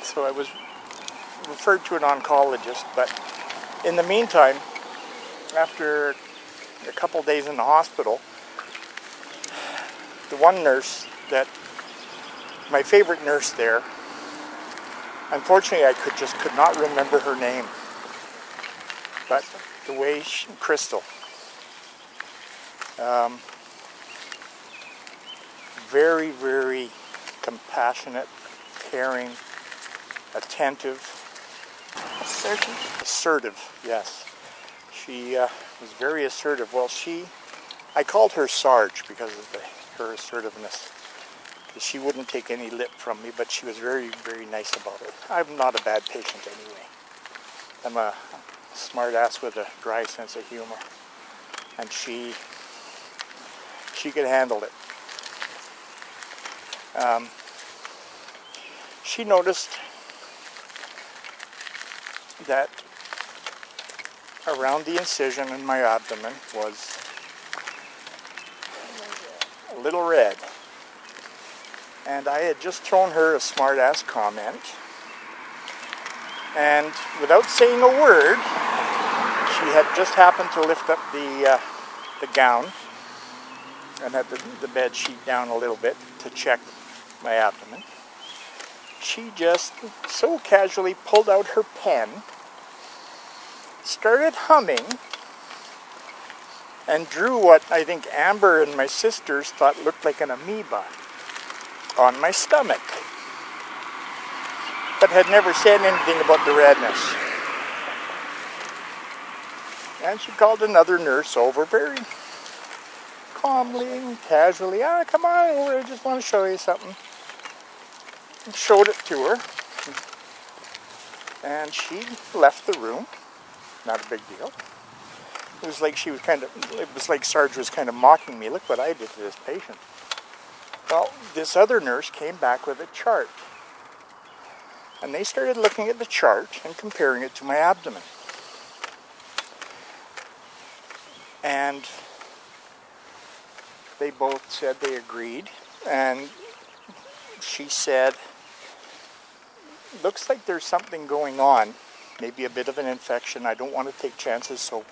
So I was referred to an oncologist, but in the meantime, after a couple days in the hospital, the one nurse my favorite nurse there, unfortunately I could not remember her name, but the way Crystal, very, very compassionate, caring, attentive. Assertive, yes. She was very assertive. Well, I called her Sarge because of her assertiveness. She wouldn't take any lip from me, but she was very, very nice about it. I'm not a bad patient anyway. I'm a smart ass with a dry sense of humor. And she could handle it. She noticed that around the incision in my abdomen was a little red. And I had just thrown her a smart-ass comment. And without saying a word, she had just happened to lift up the gown and had the bed sheet down a little bit to check my abdomen. She just so casually pulled out her pen, started humming, and drew what I think Amber and my sisters thought looked like an amoeba on my stomach, but had never said anything about the redness. And she called another nurse over very calmly and casually. Come on over, I just want to show you something. And showed it to her. And she left the room. Not a big deal. It was like Sarge was kind of mocking me. Look what I did to this patient. Well, this other nurse came back with a chart. And they started looking at the chart and comparing it to my abdomen. And they both said they agreed. And she said, looks like there's something going on. Maybe a bit of an infection. I don't want to take chances, so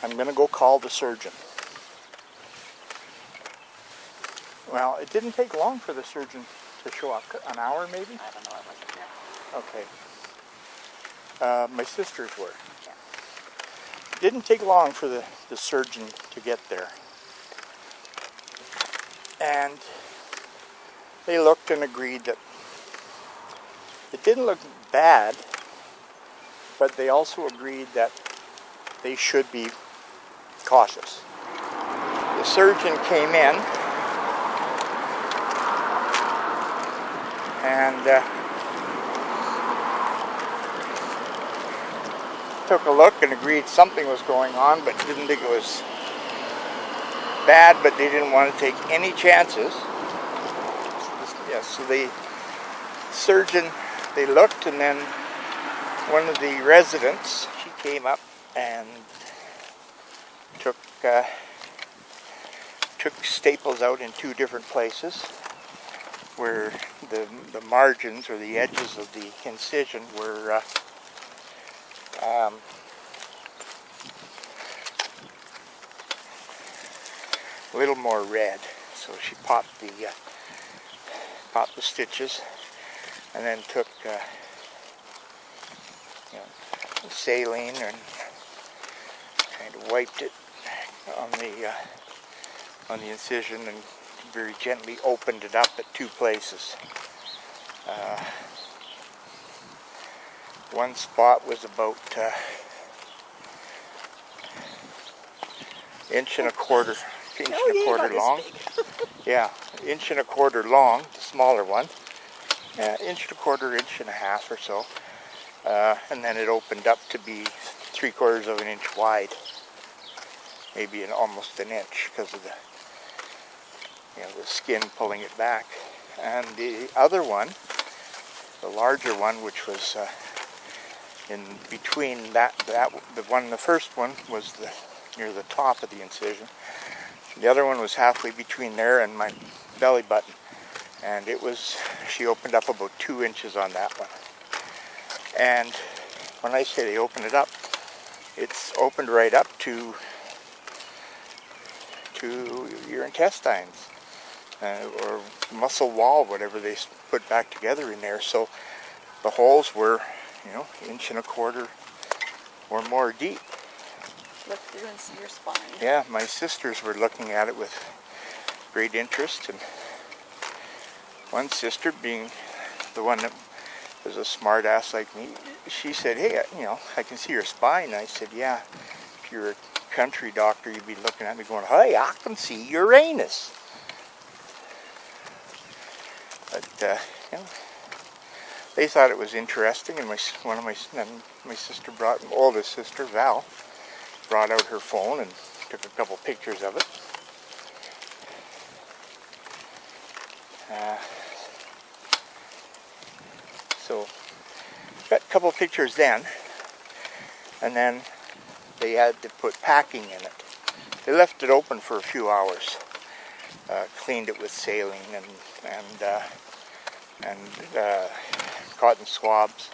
I'm going to go call the surgeon. Well, it didn't take long for the surgeon to show up. An hour, maybe? I don't know. I wasn't there. Okay. My sisters were. Yeah. It didn't take long for the surgeon to get there. And they looked and agreed that it didn't look bad, but they also agreed that they should be cautious. The surgeon came in and took a look and agreed something was going on, but didn't think it was bad, but they didn't want to take any chances. Yes, so the surgeon, they looked, and then one of the residents, she came up and took staples out in two different places where the margins or the edges of the incision were a little more red. So she popped the stitches and then took saline and kind of wiped it on the incision and very gently opened it up at two places. One spot was about inch and a quarter long. Yeah, inch and a quarter long, the smaller one. Inch and a quarter, inch and a half or so. And then it opened up to be 3/4 of an inch wide. Maybe almost an inch because of the skin pulling it back. And the other one, the larger one, which was in between the first one was near the top of the incision. The other one was halfway between there and my belly button, and she opened up about 2 inches on that one. And when I say they open it up, it's opened right up to your intestines, or muscle wall, whatever they put back together in there. So the holes were, 1.25 inches or more deep. Look through and see your spine. Yeah, my sisters were looking at it with great interest, and one sister, being the one that was a smart ass like me, she said, "Hey, I can see your spine." I said, "Yeah, if you're a country doctor, you'd be looking at me going, hey, I can see your anus." But, they thought it was interesting, and my sister oldest sister, Val, brought out her phone and took a couple pictures of it. So, got a couple pictures then, and then they had to put packing in it. They left it open for a few hours, cleaned it with saline and cotton swabs,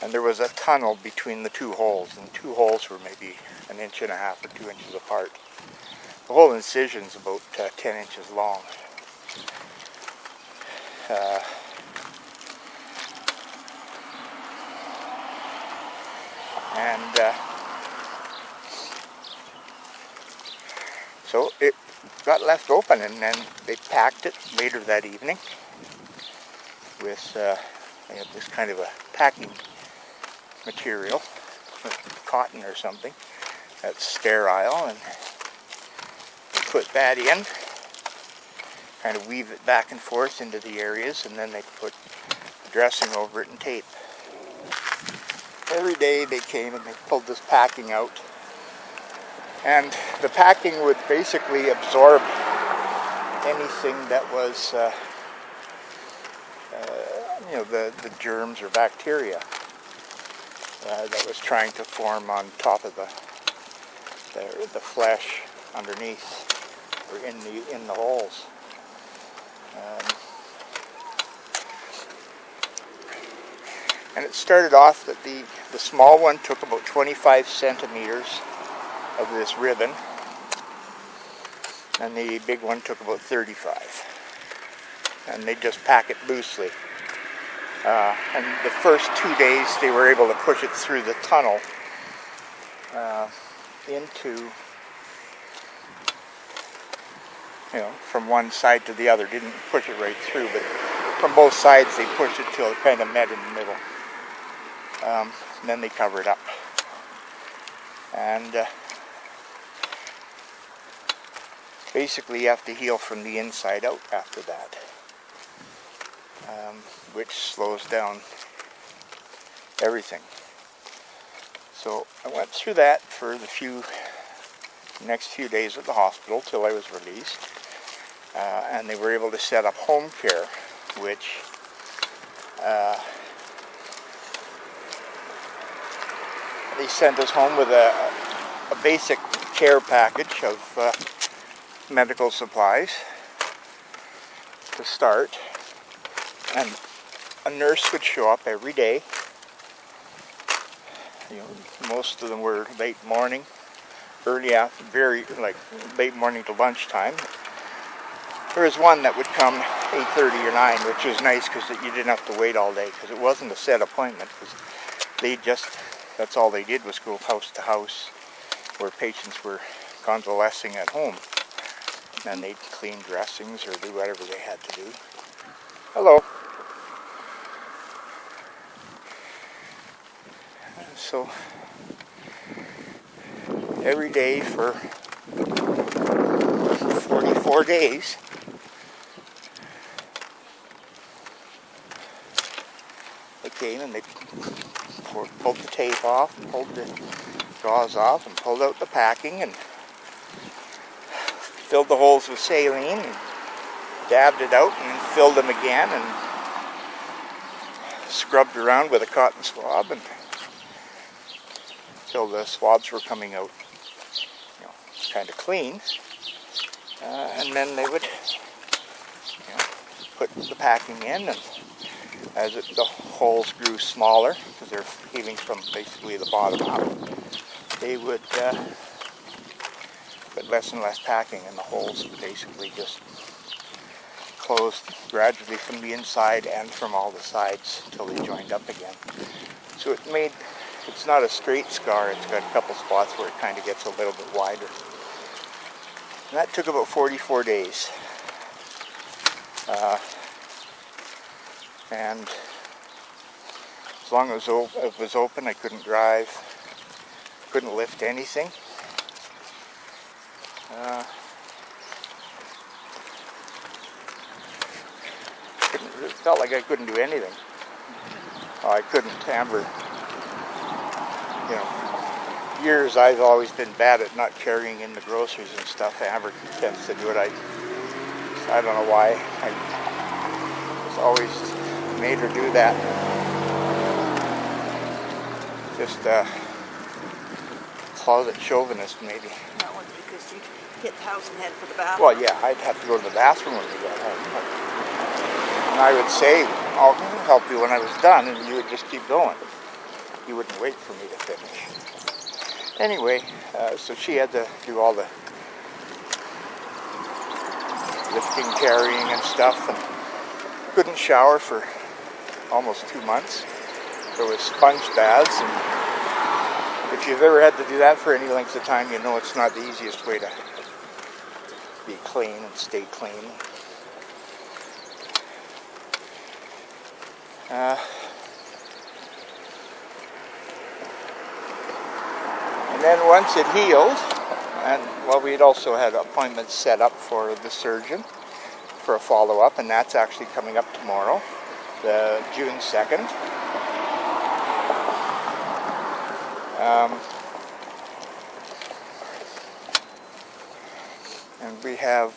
and there was a tunnel between the two holes, and the two holes were maybe 1.5 inches or 2 inches apart. The whole incision's about 10 inches long. So it got left open, and then they packed it later that evening with this kind of a packing material, cotton or something, that's sterile, and put that in, kind of weave it back and forth into the areas, and then they put dressing over it and tape. Every day they came and they pulled this packing out, and the packing would basically absorb anything that was the germs or bacteria that was trying to form on top of the flesh underneath, or in the holes. And it started off that the small one took about 25 centimeters of this ribbon, and the big one took about 35. And they just pack it loosely. And the first 2 days they were able to push it through the tunnel into, from one side to the other. Didn't push it right through, but from both sides they pushed it till it kind of met in the middle. And then they cover it up. And basically you have to heal from the inside out after that, which slows down everything. So I went through that for the next few days at the hospital till I was released, and they were able to set up home care, which they sent us home with a basic care package of medical supplies to start, and a nurse would show up every day. Most of them were late morning, early after, late morning to lunchtime. There was one that would come 8:30 or 9, which was nice because you didn't have to wait all day, because it wasn't a set appointment. That's all they did was go house to house where patients were convalescing at home, and they'd clean dressings or do whatever they had to do. Hello. So every day for 44 days, they came and they pulled the tape off, and pulled the gauze off, and pulled out the packing, and filled the holes with saline, and dabbed it out, and then filled them again, and scrubbed around with a cotton swab, and until the swabs were coming out, kind of clean. And then they would, put the packing in, and as the holes grew smaller, because they're healing from basically the bottom up, they would put less and less packing, and the holes basically just closed gradually from the inside and from all the sides until they joined up again. So it's not a straight scar, it's got a couple spots where it kind of gets a little bit wider. And that took about 44 days. And as long as it was open, I couldn't drive, couldn't lift anything. It felt like I couldn't do anything. Oh, I couldn't. Amber, years I've always been bad at not carrying in the groceries and stuff. Amber tends to do it. I don't know why. I was always made her do that. Just closet chauvinist, maybe. That was because you hit the house and head for the bathroom. Well, yeah, I'd have to go to the bathroom when we got home. And I would say, I'll help you when I was done, and you would just keep going. You wouldn't wait for me to finish. Anyway, so she had to do all the lifting, carrying, and stuff, and couldn't shower for almost 2 months. There was sponge baths, and if you've ever had to do that for any length of time, you know it's not the easiest way to be clean and stay clean. And then once it healed, and well, we had also had appointments set up for the surgeon for a follow-up, and that's actually coming up tomorrow, the June 2nd. And we have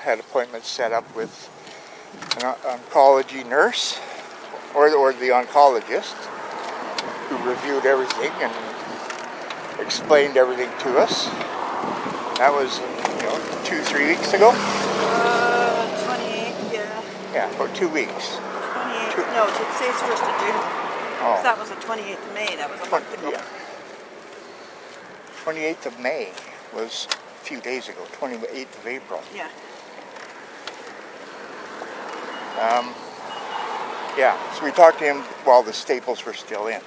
had appointments set up with an oncology nurse or the oncologist who reviewed everything and explained everything to us. That was 2-3 weeks ago. 28, yeah. Yeah, about 2 weeks. 28. No, it says 1st of June. Oh. That was the 28th of May. That was a month ago. Yeah. 28th of May was a few days ago. 28th of April. Yeah. Yeah, so we talked to him while the staples were still in,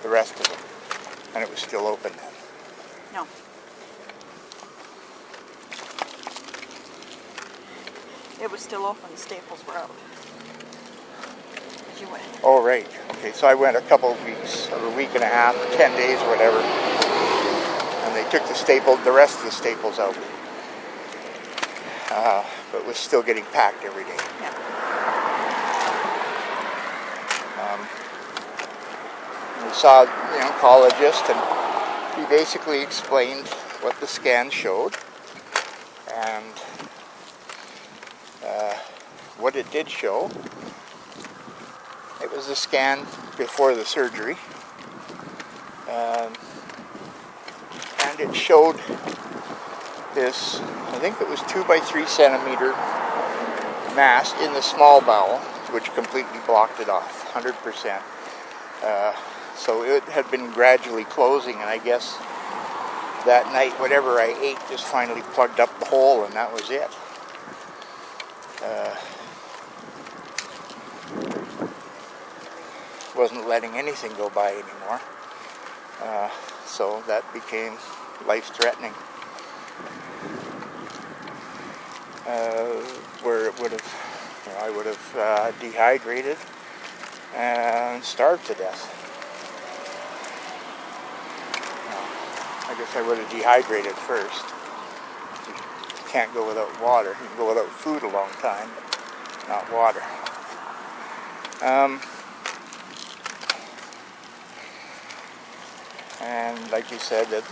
the rest of them, and it was still open then. No. It was still open, the staples were out. As you went. Oh, right. Okay, so I went a couple of weeks, or a week and a half, 10 days or whatever, and they took the rest of the staples out. But it was still getting packed every day. Yeah. We saw the oncologist, and he basically explained what the scan showed and what it did show. It was a scan before the surgery, and it showed this, I think it was 2 by 3 centimeter mass in the small bowel, which completely blocked it off, 100%. So it had been gradually closing, and I guess that night whatever I ate just finally plugged up the hole, and that was it. Wasn't letting anything go by anymore. So that became life-threatening. Where it would have, I would have dehydrated and starved to death. I guess I would have dehydrated first. You can't go without water. You can go without food a long time, but not water. And like you said, that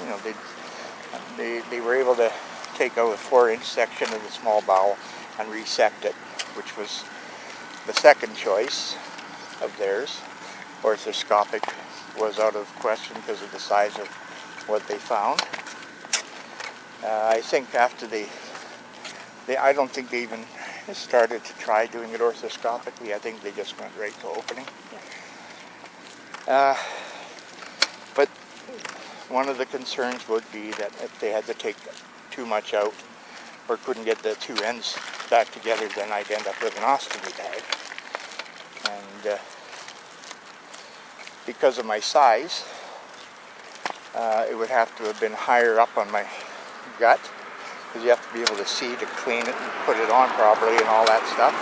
they were able to take out a 4-inch section of the small bowel and resect it, which was the second choice of theirs. Orthoscopic was out of question because of the size of what they found. I think after I don't think they even started to try doing it orthoscopically, I think they just went right to opening. But one of the concerns would be that if they had to take too much out or couldn't get the two ends back together, then I'd end up with an ostomy bag. And because of my size, it would have to have been higher up on my gut, because you have to be able to see to clean it and put it on properly and all that stuff.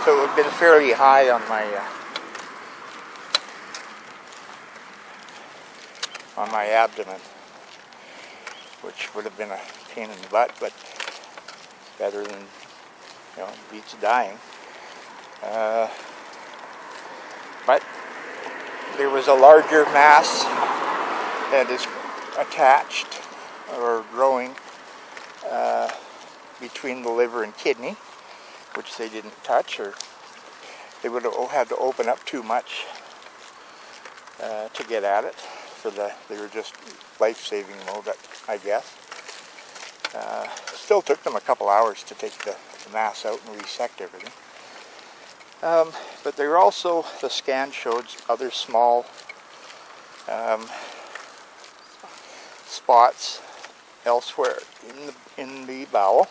So it would have been fairly high on my abdomen, which would have been a pain in the butt, but better than, beats dying. But there was a larger mass that is attached or growing between the liver and kidney, which they didn't touch, or they would have had to open up too much to get at it. They were just life-saving mode, I guess. Still took them a couple hours to take the mass out and resect everything. But there were also, the scan showed other small spots elsewhere in the bowel.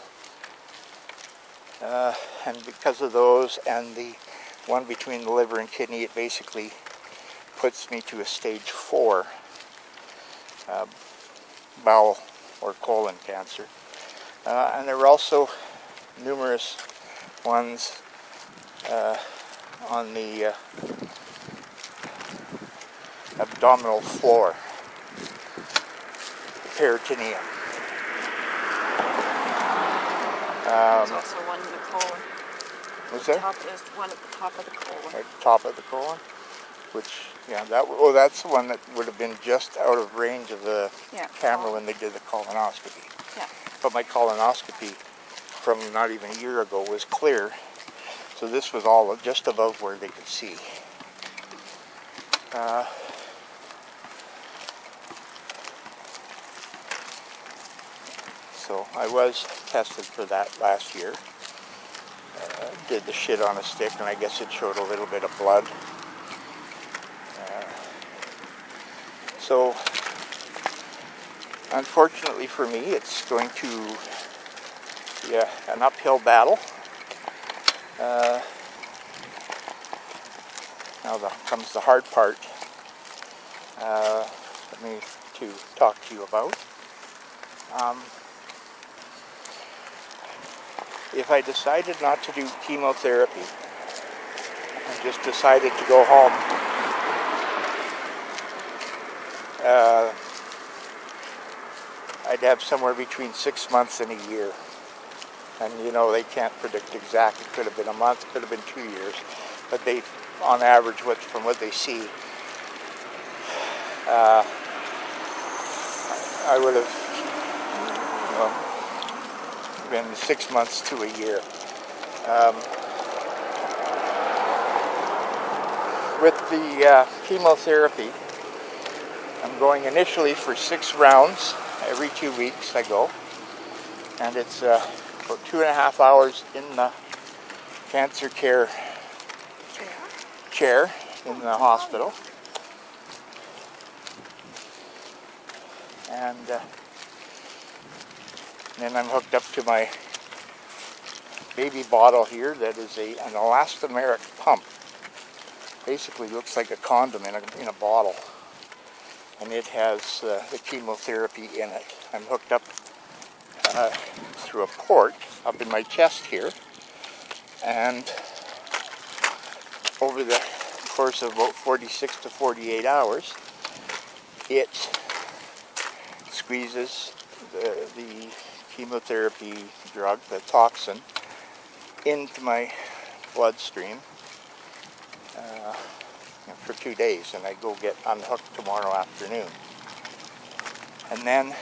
And because of those and the one between the liver and kidney, it basically puts me to a stage 4 bowel or colon cancer. And there were also numerous ones on the abdominal floor, peritoneum. There's also one in the colon. Was there? There's one at the top of the colon. At the top of the colon? Which, that's the one that would have been just out of range of the camera when they did the colonoscopy. Yeah. But my colonoscopy from not even a year ago was clear, so this was all just above where they could see. So I was tested for that last year. Did the shit on a stick, and I guess it showed a little bit of blood. So, unfortunately for me, it's going to be an uphill battle. Now comes the hard part for me to talk to you about. If I decided not to do chemotherapy and just decided to go home, I'd have somewhere between 6 months and a year. And they can't predict exactly. It could have been a month, could have been 2 years. But they, on average, from what they see, I would have been 6 months to a year. With the chemotherapy, I'm going initially for 6 rounds. Every 2 weeks I go. And it's about 2.5 hours in the cancer care chair in the hospital. And then I'm hooked up to my baby bottle here that is an elastomeric pump. Basically looks like a condom in a bottle. And it has the chemotherapy in it. I'm hooked up through a port up in my chest here. And over the course of about 46 to 48 hours, it squeezes the chemotherapy drug, the toxin, into my bloodstream for 2 days, and I go get unhooked tomorrow afternoon. And then